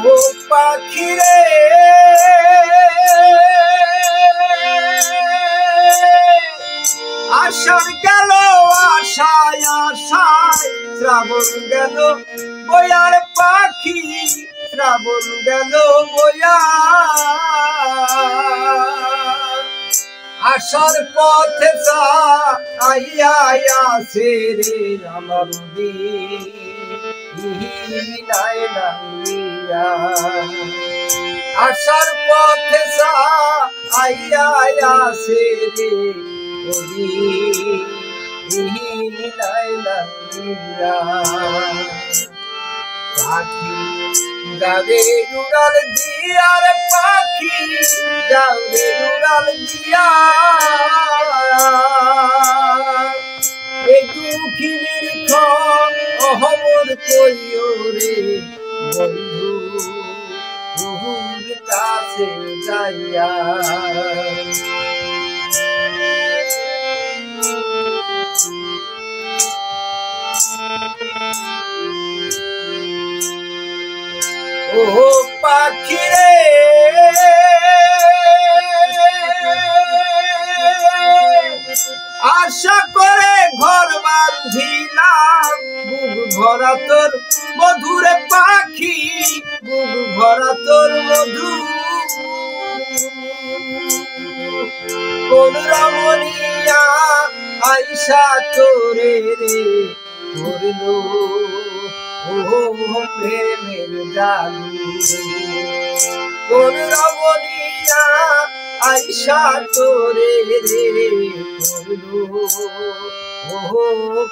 ও পাখি রে আষাঢ় গেল আশায় আশায় শ্রাবণ গেল বয়ার পাখি শ্রাবণ গেল বয়া আশার পথে আইয়াছে রে আমার আশার পথে আইয়াছে রে পাখি যাবে উড়াল দিয়ার পাখি যাবে উড়াল দিয়া এই দুঃখিনীর খবর কইও রে বন্ধু তোর কাছে যাইয়া ও পাখি রে আশা করে ঘর বাঁধিলাম বুক ভরা তোর মধুরে পাখি বুক ভরা তোর মধু কোন রমণিয়া আইসা তোরে রে করলো ও প্রেমের জাদু কোন রমণিয়া আইসা তোরে রে করলো ও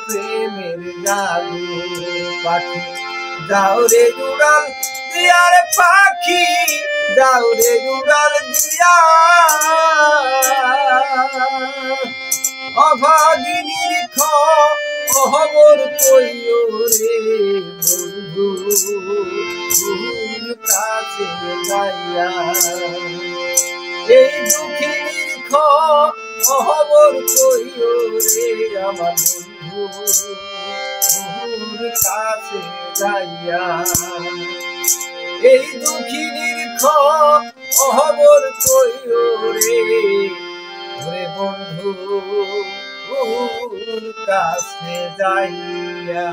প্রেমের জাদু পাখি যাও রে উড়াল দিয়ার পাখি যাও রে উড়াল দিয়া অভাগিনীর খবর কইও রে বন্ধু তোর কাছে যাইয়া এই দুঃখিনীর খবর কইও রে আমার বন্ধু তোর কাছে যাইয়া এই দুঃখিনীর খবর কইও রে ওরে বন্ধু তোর কাছে যাইয়া।